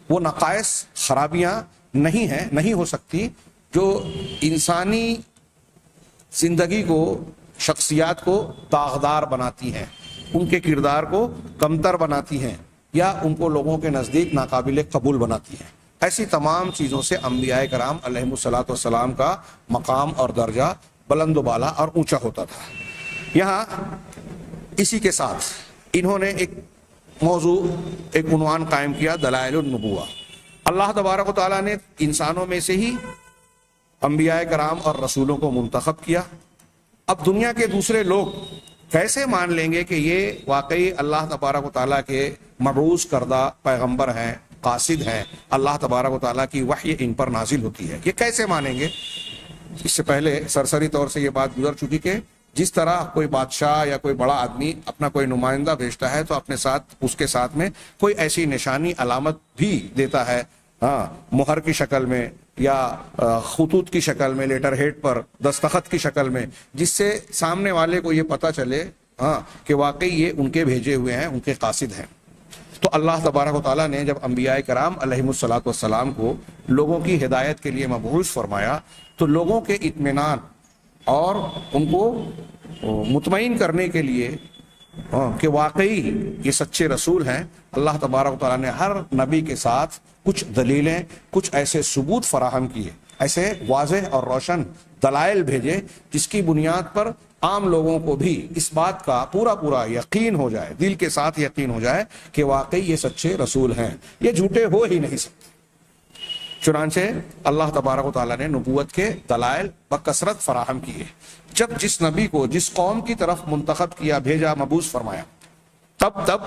S1: وہ نقائص، خرابیاں نہیں ہیں، نہیں ہو سکتی جو انسانی زندگی کو، شخصیات کو داغدار بناتی ہیں، ان کے کردار کو کمتر بناتی ہیں، یا ان کو لوگوں کے نزدیک ناقابل قبول بناتی ہیں۔ ایسی تمام چیزوں سے انبیاء کرام علیہم الصلاۃ والسلام کا مقام اور درجہ بلند و بالا اور اونچا ہوتا تھا۔ یہاں اسی کے ساتھ انہوں نے ایک موضوع، ایک عنوان قائم کیا، دلائل النبوہ۔ اللہ تبارک و تعالیٰ نے انسانوں میں سے ہی انبیاء کرام اور رسولوں کو منتخب کیا۔ اب دنیا کے دوسرے لوگ کیسے مان لیں گے کہ یہ واقعی اللہ تبارک و تعالیٰ کے مبعوث کردہ پیغمبر ہیں، قاصد ہیں، اللہ تبارک و تعالیٰ کی وحی ان پر نازل ہوتی ہے، یہ کیسے مانیں گے؟ اس سے پہلے سرسری طور سے یہ بات گزر چکی کہ جس طرح کوئی بادشاہ یا کوئی بڑا آدمی اپنا کوئی نمائندہ بھیجتا ہے تو اپنے ساتھ، اس کے ساتھ میں کوئی ایسی نشانی، علامت بھی دیتا ہے، مہر کی شکل میں یا خطوط کی شکل میں، لیٹر ہیڈ پر دستخط کی شکل میں، جس سے سامنے والے کو یہ پتہ چلے کہ واقعی یہ ان کے بھیجے ہوئے ہیں، ان کے قاصد ہیں۔ تو اللہ تبارک و تعالیٰ نے جب انبیاء کرام علیہم الصلاۃ والسلام کو لوگوں کی ہدایت کے لیے مبعوث فرمایا تو لوگوں کے اطمینان اور ان کو مطمئن کرنے کے لیے کہ واقعی یہ سچے رسول ہیں، اللہ تبارک و تعالیٰ نے ہر نبی کے ساتھ کچھ دلیلیں، کچھ ایسے ثبوت فراہم کیے، ایسے واضح اور روشن دلائل بھیجے جس کی بنیاد پر عام لوگوں کو بھی اس بات کا پورا یقین ہو جائے، دل کے ساتھ یقین ہو جائے کہ واقعی یہ سچے رسول ہیں، یہ جھوٹے ہو ہی نہیں سکتے۔ چنانچہ اللہ تبارک و تعالیٰ نے نبوت کے دلائل بکثرت فراہم کیے۔ جب جس نبی کو جس قوم کی طرف منتخب کیا، بھیجا، مبعوث فرمایا، تب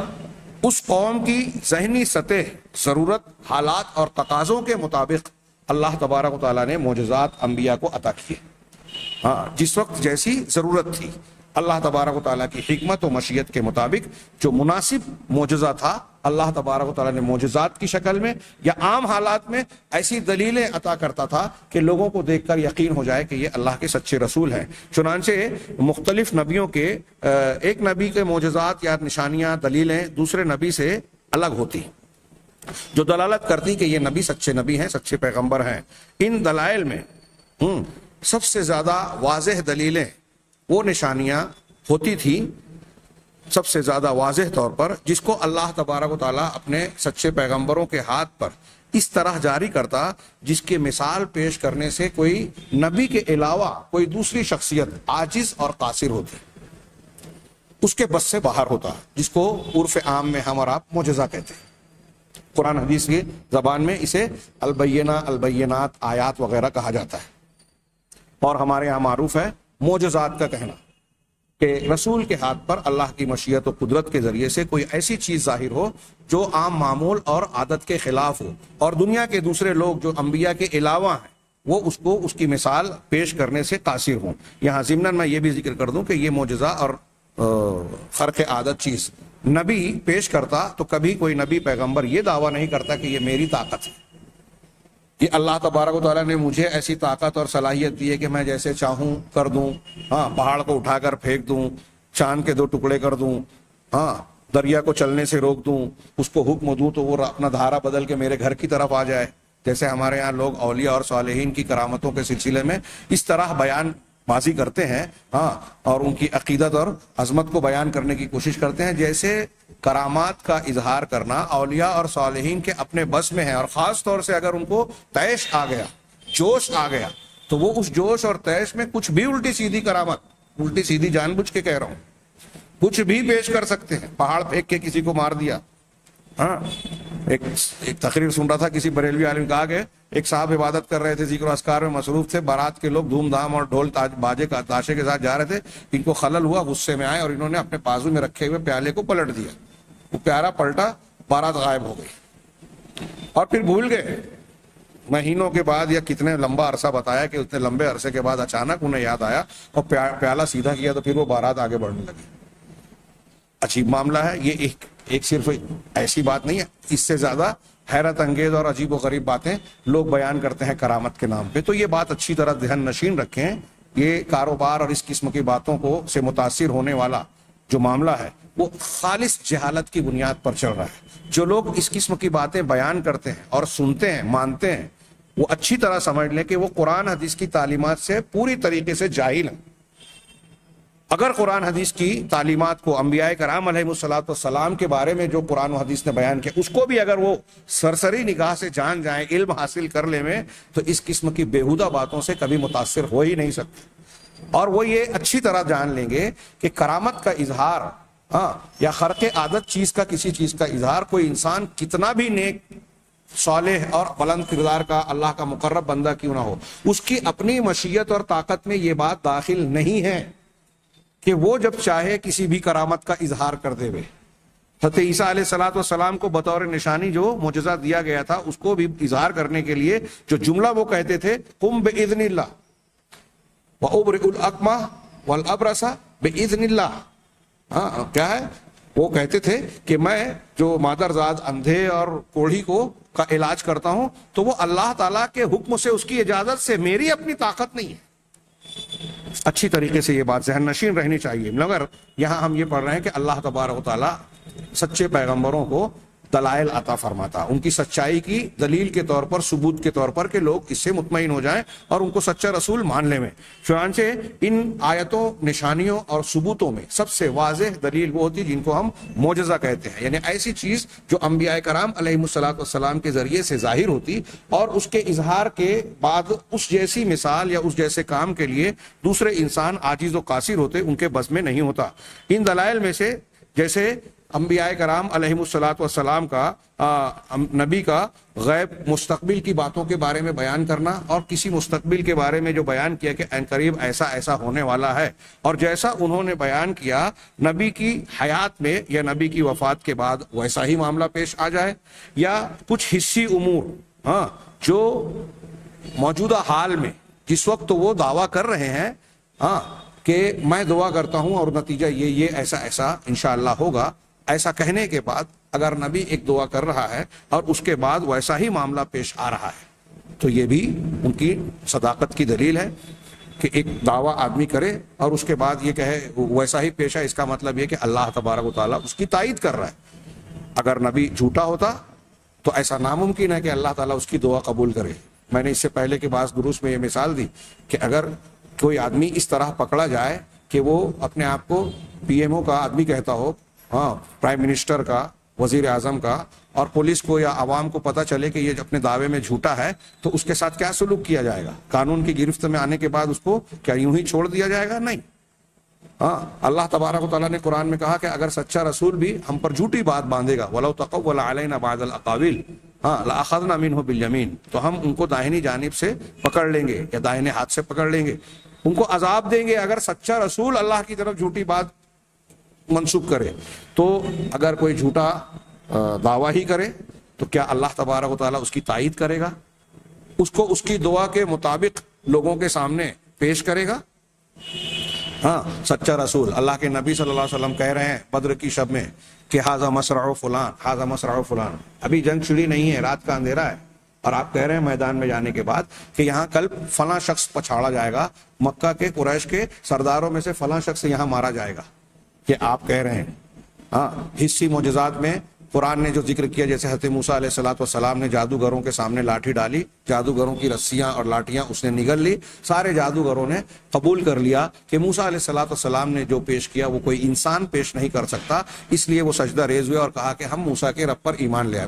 S1: اس قوم کی ذہنی سطح، ضرورت، حالات اور تقاضوں کے مطابق اللہ تبارک و تعالیٰ نے معجزات انبیاء کو عطا کیے۔ جس وقت جیسی ضرورت تھی، اللہ تبارک و تعالیٰ کی حکمت و مشیت کے مطابق جو مناسب معجزہ تھا، اللہ تبارک و تعالیٰ نے معجزات کی شکل میں یا عام حالات میں ایسی دلیلیں عطا کرتا تھا کہ لوگوں کو دیکھ کر یقین ہو جائے کہ یہ اللہ کے سچے رسول ہیں۔ چنانچہ مختلف نبیوں کے ایک نبی کے معجزات یا نشانیاں، دلیلیں دوسرے نبی سے الگ ہوتی، جو دلالت کرتی کہ یہ نبی سچے نبی ہیں، سچے پیغمبر ہیں۔ ان دلائل میں سب سے زیادہ واضح دلیلیں، وہ نشانیاں ہوتی تھی سب سے زیادہ واضح طور پر، جس کو اللہ تبارک و تعالیٰ اپنے سچے پیغمبروں کے ہاتھ پر اس طرح جاری کرتا جس کی مثال پیش کرنے سے کوئی نبی کے علاوہ کوئی دوسری شخصیت عاجز اور قاصر ہوتی، اس کے بس سے باہر ہوتا، جس کو عرف عام میں ہم اور آپ معجزہ کہتے ہیں۔ قرآن حدیث کی زبان میں اسے البینہ، البینات، آیات وغیرہ کہا جاتا ہے، اور ہمارے یہاں معروف ہے معجزات کا کہنا، کہ رسول کے ہاتھ پر اللہ کی مشیت و قدرت کے ذریعے سے کوئی ایسی چیز ظاہر ہو جو عام معمول اور عادت کے خلاف ہو، اور دنیا کے دوسرے لوگ جو انبیاء کے علاوہ ہیں وہ اس کو اس کی مثال پیش کرنے سے قاصر ہوں۔ یہاں ضمناً میں یہ بھی ذکر کر دوں کہ یہ معجزہ اور خرق عادت چیز نبی پیش کرتا تو کبھی کوئی نبی پیغمبر یہ دعویٰ نہیں کرتا کہ یہ میری طاقت ہے، کہ اللہ تبارک و تعالیٰ نے مجھے ایسی طاقت اور صلاحیت دی ہے کہ میں جیسے چاہوں کر دوں، پہاڑ کو اٹھا کر پھینک دوں، چاند کے 2 ٹکڑے کر دوں، دریا کو چلنے سے روک دوں، اس کو حکم دوں تو وہ اپنا دھارا بدل کے میرے گھر کی طرف آ جائے، جیسے ہمارے یہاں لوگ اولیاء اور صالحین کی کرامتوں کے سلسلے میں اس طرح بیان بازی کرتے ہیں، اور ان کی عقیدت اور عظمت کو بیان کرنے کی کوشش کرتے ہیں، جیسے کرامات کا اظہار کرنا اولیاء اور صالحین کے اپنے بس میں ہے، اور خاص طور سے اگر ان کو طیش آ گیا، جوش آ گیا، تو وہ اس جوش اور طیش میں کچھ بھی الٹی سیدھی کرامت، الٹی سیدھی جان بوجھ کے کہہ رہا ہوں، کچھ بھی پیش کر سکتے ہیں. پہاڑ پھینک کے کسی کو مار دیا. ہاں ایک تقریر سن رہا تھا, کسی بریلوی عالم کہا کہ ایک صاحب عبادت کر رہے تھے, ذکر و اذکار میں مصروف تھے, بارات کے لوگ دھوم دھام اور ڈھول باجے کا تاشے کے ساتھ جا رہے تھے, ان کو خلل ہوا, غصے میں آئے اور انہوں نے اپنے بازو میں رکھے ہوئے پیالے کو پلٹ دیا. وہ پیالہ پلٹا, بارات غائب ہو گئی اور پھر بھول گئے. مہینوں کے بعد یا کتنے لمبا عرصہ بتایا کہ اتنے لمبے عرصے کے بعد اچانک انہیں یاد آیا اور پیالہ سیدھا کیا تو پھر وہ بارات آگے بڑھنے لگی. عجیب معاملہ ہے یہ. ایک صرف ایسی بات نہیں ہے, اس سے زیادہ حیرت انگیز اور عجیب و غریب باتیں لوگ بیان کرتے ہیں کرامت کے نام پہ. تو یہ بات اچھی طرح ذہن نشین رکھیں, یہ کاروبار اور اس قسم کی باتوں کو سے متاثر ہونے والا جو معاملہ ہے وہ خالص جہالت کی بنیاد پر چل رہا ہے. جو لوگ اس قسم کی باتیں بیان کرتے ہیں اور سنتے ہیں, مانتے ہیں, وہ اچھی طرح سمجھ لیں کہ وہ قرآن حدیث کی تعلیمات سے پوری طریقے سے جاہل ہیں. اگر قرآن حدیث کی تعلیمات کو, انبیاء کرام علیہ الصلوۃ والسلام کے بارے میں جو قرآن و حدیث نے بیان کیا, اس کو بھی اگر وہ سرسری نگاہ سے جان جائیں, علم حاصل کر لیں میں, تو اس قسم کی بیہودہ باتوں سے کبھی متاثر ہو ہی نہیں سکتے. اور وہ یہ اچھی طرح جان لیں گے کہ کرامت کا اظہار یا خرق عادت چیز کا, کسی چیز کا اظہار, کوئی انسان کتنا بھی نیک, صالح اور بلند کردار کا, اللہ کا مقرب بندہ کیوں نہ ہو, اس کی اپنی مشیت اور طاقت میں یہ بات داخل نہیں ہے کہ وہ جب چاہے کسی بھی کرامت کا اظہار کر دے. حضرت عیسیٰ علیہ السلام کو بطور نشانی جو معجزہ دیا گیا تھا, اس کو بھی اظہار کرنے کے لیے جو جملہ وہ کہتے تھے, قم بإذن اللہ وأبرئ الأکمہ والأبرص بإذن اللہ. کیا ہے وہ کہتے تھے کہ میں جو مادرزاد اندھے اور کوڑھی کو کا علاج کرتا ہوں تو وہ اللہ تعالیٰ کے حکم سے, اس کی اجازت سے, میری اپنی طاقت نہیں ہے. اچھی طریقے سے یہ بات ذہن نشین رہنی چاہیے. مگر یہاں ہم یہ پڑھ رہے ہیں کہ اللہ تبارک و تعالیٰ سچے پیغمبروں کو دلائل عطا فرماتا, ان کی سچائی کی دلیل کے طور پر, ثبوت کے طور پر, کہ لوگ اس سے مطمئن ہو جائیں اور ان کو سچا رسول مان لیں. چنانچہ ان آیتوں, نشانیوں اور ثبوتوں میں سب سے واضح دلیل وہ ہوتی جن کو ہم معجزہ کہتے ہیں, یعنی ایسی چیز جو انبیاء کرام علیہ الصلوۃ والسلام کے ذریعے سے ظاہر ہوتی اور اس کے اظہار کے بعد اس جیسی مثال یا اس جیسے کام کے لیے دوسرے انسان عاجز و قاصر ہوتے, ان کے بس میں نہیں ہوتا. ان دلائل میں سے جیسے انبیاء کرام علیہ الصلوۃ والسلام کا, نبی کا غیب مستقبل کی باتوں کے بارے میں بیان کرنا, اور کسی مستقبل کے بارے میں جو بیان کیا کہ ان قریب ایسا ایسا ہونے والا ہے, اور جیسا انہوں نے بیان کیا نبی کی حیات میں یا نبی کی وفات کے بعد ویسا ہی معاملہ پیش آ جائے, یا کچھ حصی امور جو موجودہ حال میں جس وقت وہ دعویٰ کر رہے ہیں کہ میں دعا کرتا ہوں اور نتیجہ یہ ایسا ایسا انشاءاللہ ہوگا, ایسا کہنے کے بعد اگر نبی ایک دعا کر رہا ہے اور اس کے بعد ویسا ہی معاملہ پیش آ رہا ہے, تو یہ بھی ان کی صداقت کی دلیل ہے کہ ایک دعویٰ آدمی کرے اور اس کے بعد یہ کہے ویسا ہی پیش ہے, اس کا مطلب یہ کہ اللہ تبارک و تعالیٰ اس کی تائید کر رہا ہے. اگر نبی جھوٹا ہوتا تو ایسا ناممکن ہے کہ اللہ تعالیٰ اس کی دعا قبول کرے. میں نے اس سے پہلے کے بعض دروس میں یہ مثال دی کہ اگر کوئی آدمی اس طرح پکڑا جائے کہ وہ اپنے آپ کو پی ایم او کا آدمی کہتا ہو, پرائم منسٹر کا, وزیر اعظم کا, اور پولیس کو یا عوام کو پتہ چلے کہ یہ اپنے دعوے میں جھوٹا ہے, تو اس کے ساتھ کیا سلوک کیا جائے گا؟ قانون کی گرفت میں آنے کے بعد اس کو کیا یوں ہی چھوڑ دیا جائے گا؟ نہیں. اللہ تبارک و تعالیٰ نے قرآن میں کہا کہ اگر سچا رسول بھی ہم پر جھوٹی بات باندھے گا, وَلَوْ تَقَوَّلَ عَلَيْنَا بَعْضَ الْأَقَاوِيلِ لَأَخَذْنَا مِنْهُ بِالْيَمِينِ, تو ہم ان کو داہنی جانب سے پکڑ لیں گے یا دائنے ہاتھ سے پکڑ لیں گے, ان کو عذاب دیں گے اگر سچا رسول اللہ کی طرف جھوٹی بات منسوب کرے. تو اگر کوئی جھوٹا دعویٰ ہی کرے تو کیا اللہ تبارک و تعالیٰ اس کی تائید کرے گا؟ اس کو اس کی دعا کے مطابق لوگوں کے سامنے پیش کرے گا؟ سچا رسول اللہ کے نبی صلی اللہ علیہ وسلم کہہ رہے ہیں بدر کی شب میں کہ ھذا مصرع فلان, ھذا مصرع فلان, ابھی جنگ چھڑی نہیں ہے, رات کا اندھیرا ہے, اور آپ کہہ رہے ہیں میدان میں جانے کے بعد کہ یہاں کل فلاں شخص پچھاڑا جائے گا, مکہ کے قریش کے سرداروں میں سے فلاں شخص یہاں مارا جائے گا. یہ آپ کہہ رہے ہیں. حصی معجزات میں قرآن نے جو ذکر کیا, جیسے حضرت موسیٰ علیہ السلام نے جادوگروں کے سامنے لاٹھی ڈالی, جادوگروں کی رسیاں اور لاٹھیاں اس نے نگل لی, سارے جادوگروں نے قبول کر لیا کہ موسیٰ علیہ السلام نے جو پیش کیا وہ کوئی انسان پیش نہیں کر سکتا, اس لیے وہ سجدہ ریز ہوئے اور کہا کہ ہم موسیٰ کے رب پر ایمان لے آئے.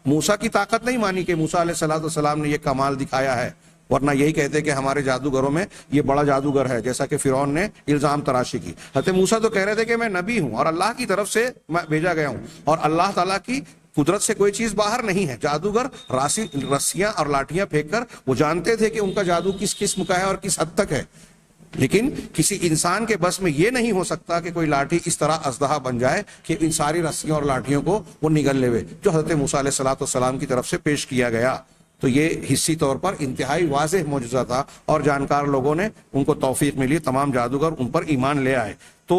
S1: موسیٰ کی طاقت نہیں مانی کہ موسیٰ علیہ السلام نے یہ کمال دکھایا ہے, ورنہ یہی کہتے کہ ہمارے جادوگروں میں یہ بڑا جادوگر ہے، جیسا کہ فرعون نے الزام تراشی کی۔ حضرت موسیٰ تو کہہ رہے تھے کہ میں نبی ہوں اور اللہ کی طرف سے میں بھیجا گیا ہوں، اور اللہ تعالیٰ کی قدرت سے کوئی چیز باہر نہیں ہے۔ جادوگر رسیاں اور لاٹھیاں پھینک کر وہ جانتے تھے کہ ان کا جادو کس قسم کا ہے اور کس حد تک ہے، لیکن کسی انسان کے بس میں یہ نہیں ہو سکتا کہ کوئی لاٹھی اس طرح اژدہا بن جائے کہ ان ساری رسیوں اور لاٹھیوں کو وہ نگل لے، جو حضرت موسیٰ علیہ السلام کی طرف سے پیش کیا گیا۔ تو یہ حصی طور پر انتہائی واضح معجزہ تھا، اور جانکار لوگوں نے ان کو توفیق ملی، تمام جادوگر ان پر ایمان لے آئے۔ تو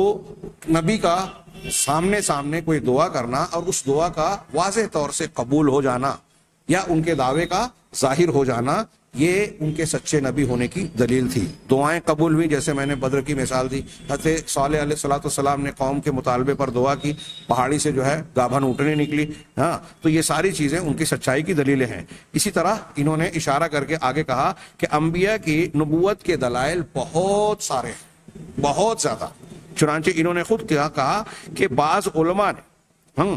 S1: نبی کا سامنے کوئی دعا کرنا اور اس دعا کا واضح طور سے قبول ہو جانا یا ان کے دعوے کا ظاہر ہو جانا، یہ ان کے سچے نبی ہونے کی دلیل تھی۔ دعائیں قبول ہوئی، جیسے میں نے بدر کی مثال دی، حضرت صالح علیہ السلام نے قوم کے مطالبے پر دعا کی، پہاڑی سے جو ہے گابھن اونٹنے نکلی۔ ہاں، تو یہ ساری چیزیں ان کی سچائی کی دلیلیں ہیں۔ اسی طرح انہوں نے اشارہ کر کے آگے کہا کہ انبیاء کی نبوت کے دلائل بہت سارے ہیں، بہت زیادہ۔ چنانچہ انہوں نے خود کہا کہ بعض علماء نے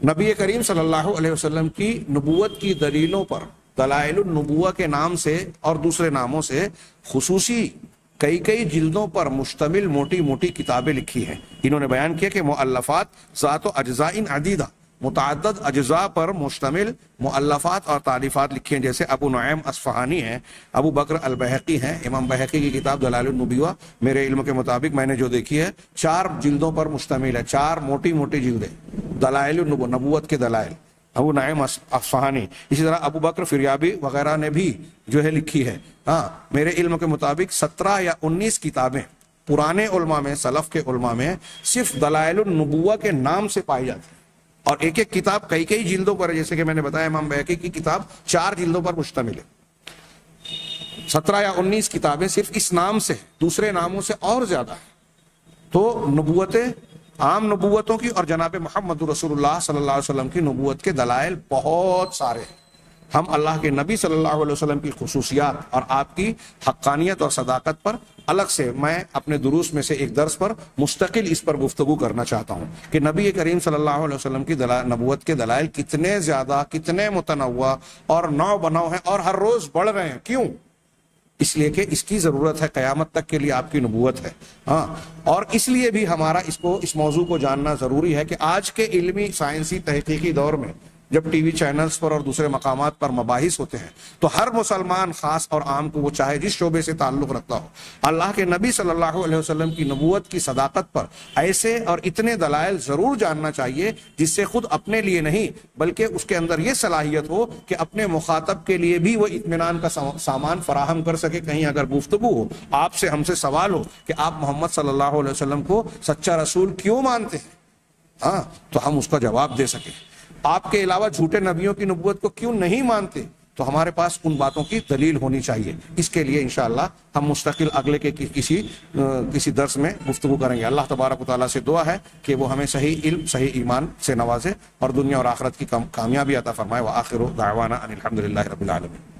S1: نبی کریم صلی اللہ علیہ وسلم کی نبوت کی دلیلوں پر دلائل النبوہ کے نام سے اور دوسرے ناموں سے خصوصی کئی جلدوں پر مشتمل موٹی موٹی کتابیں لکھی ہیں۔ انہوں نے بیان کیا کہ مؤلفات ذات و اجزاء عدیدہ، متعدد اجزاء پر مشتمل مؤلفات اور تالیفات لکھی ہیں، جیسے ابو نعیم اصفہانی ہیں، ابو بکر البیہقی ہیں۔ امام بہقی کی کتاب دلائل النبوہ میرے علم کے مطابق میں نے جو دیکھی ہے 4 جلدوں پر مشتمل ہے، 4 موٹی موٹی جلدیں، دلائل النبوہ، نبوت کے دلائل، ابو نعیم اصفہانی۔ اسی طرح ابو بکر فریابی وغیرہ نے بھی جو ہے لکھی ہے۔ ہاں، میرے علم کے مطابق 17 یا 19 کتابیں پرانے علماء میں، سلف کے علماء میں صرف دلائل النبوہ کے نام سے پائی جاتی ہے، اور ایک کتاب کئی جلدوں پر ہے، جیسے کہ میں نے بتایا امام بہقی کی کتاب 4 جلدوں پر مشتمل ہے۔ 17 یا 19 کتابیں صرف اس نام سے، دوسرے ناموں سے اور زیادہ ہیں۔ تو نبوتیں، عام نبوتوں کی اور جناب محمد رسول اللہ صلی اللہ علیہ وسلم کی نبوت کے دلائل بہت سارے ہیں۔ ہم اللہ کے نبی صلی اللہ علیہ وسلم کی خصوصیات اور آپ کی حقانیت اور صداقت پر الگ سے میں اپنے دروس میں سے ایک درس پر مستقل اس پر گفتگو کرنا چاہتا ہوں کہ نبی کریم صلی اللہ علیہ وسلم کی نبوت کے دلائل کتنے زیادہ، کتنے متنوع اور نو بناؤ ہیں، اور ہر روز بڑھ رہے ہیں۔ کیوں؟ اس لیے کہ اس کی ضرورت ہے، قیامت تک کے لیے آپ کی نبوت ہے۔ ہاں، اور اس لیے بھی ہمارا اس موضوع کو جاننا ضروری ہے کہ آج کے علمی سائنسی تحقیقی دور میں جب ٹی وی چینلز پر اور دوسرے مقامات پر مباحث ہوتے ہیں تو ہر مسلمان خاص اور عام کو، وہ چاہے جس شعبے سے تعلق رکھتا ہو، اللہ کے نبی صلی اللہ علیہ وسلم کی نبوت کی صداقت پر ایسے اور اتنے دلائل ضرور جاننا چاہیے جس سے خود اپنے لیے نہیں بلکہ اس کے اندر یہ صلاحیت ہو کہ اپنے مخاطب کے لیے بھی وہ اطمینان کا سامان فراہم کر سکے۔ کہیں اگر گفتگو ہو، آپ سے، ہم سے سوال ہو کہ آپ محمد صلی اللہ علیہ وسلم کو سچا رسول کیوں مانتے ہیں، ہاں، تو ہم اس کا جواب دے سکیں۔ آپ کے علاوہ جھوٹے نبیوں کی نبوت کو کیوں نہیں مانتے، تو ہمارے پاس ان باتوں کی دلیل ہونی چاہیے۔ اس کے لیے انشاءاللہ ہم مستقل اگلے کے کسی درس میں گفتگو کریں گے۔ اللہ تبارک و تعالیٰ سے دعا ہے کہ وہ ہمیں صحیح علم، صحیح ایمان سے نوازے اور دنیا اور آخرت کی کامیابی عطا فرمائے۔ وآخر دعوانا ان الحمد للہ رب العالمین۔